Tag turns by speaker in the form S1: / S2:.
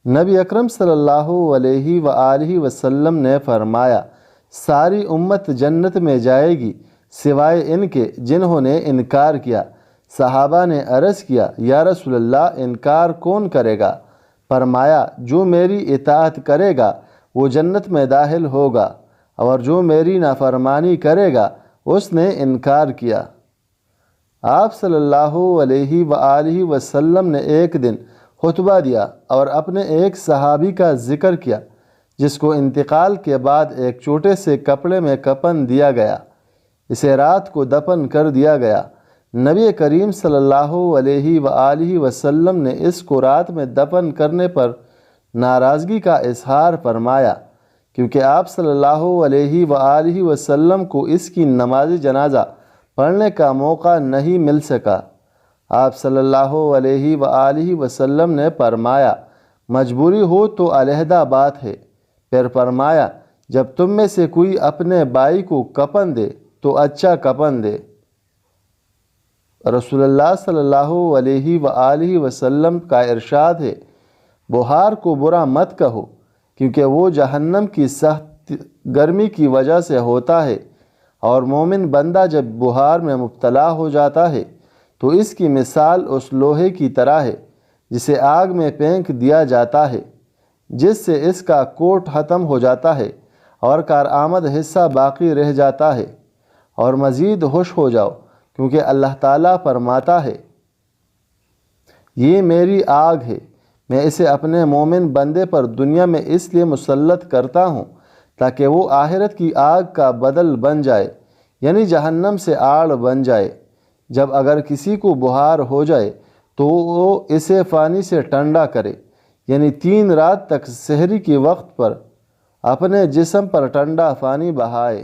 S1: نبی اکرم صلی اللہ علیہ وآلہ وسلم نے فرمایا ساری امت جنت میں جائے گی سوائے ان کے جنہوں نے انکار کیا۔ صحابہ نے عرض کیا یا رسول اللہ انکار کون کرے گا؟ فرمایا جو میری اطاعت کرے گا وہ جنت میں داخل ہوگا اور جو میری نافرمانی کرے گا اس نے انکار کیا۔ آپ صلی اللہ علیہ وآلہ وسلم نے ایک دن خطبہ دیا اور اپنے ایک صحابی کا ذکر کیا جس کو انتقال کے بعد ایک چھوٹے سے کپڑے میں کفن دیا گیا، اسے رات کو دفن کر دیا گیا۔ نبی کریم صلی اللہ علیہ وآلہ وسلم نے اس کو رات میں دفن کرنے پر ناراضگی کا اظہار فرمایا کیونکہ آپ صلی اللہ علیہ وآلہ وسلم کو اس کی نماز جنازہ پڑھنے کا موقع نہیں مل سکا۔ آپ صلی اللہ علیہ وآلہ وسلم نے فرمایا مجبوری ہو تو علیحدہ بات ہے، پھر فرمایا جب تم میں سے کوئی اپنے بھائی کو کفن دے تو اچھا کفن دے۔ رسول اللہ صلی اللہ علیہ وآلہ وسلم کا ارشاد ہے بخار کو برا مت کہو کیونکہ وہ جہنم کی سخت گرمی کی وجہ سے ہوتا ہے، اور مومن بندہ جب بخار میں مبتلا ہو جاتا ہے تو اس کی مثال اس لوہے کی طرح ہے جسے آگ میں پھینک دیا جاتا ہے، جس سے اس کا کوٹ ختم ہو جاتا ہے اور کارآمد حصہ باقی رہ جاتا ہے، اور مزید ہوش ہو جاؤ کیونکہ اللہ تعالیٰ فرماتا ہے یہ میری آگ ہے، میں اسے اپنے مومن بندے پر دنیا میں اس لیے مسلط کرتا ہوں تاکہ وہ آخرت کی آگ کا بدل بن جائے، یعنی جہنم سے آڑ بن جائے۔ جب اگر کسی کو بخار ہو جائے تو وہ اسے پانی سے ٹھنڈا کرے، یعنی 3 رات تک سحری کے وقت پر اپنے جسم پر ٹھنڈا پانی بہائے۔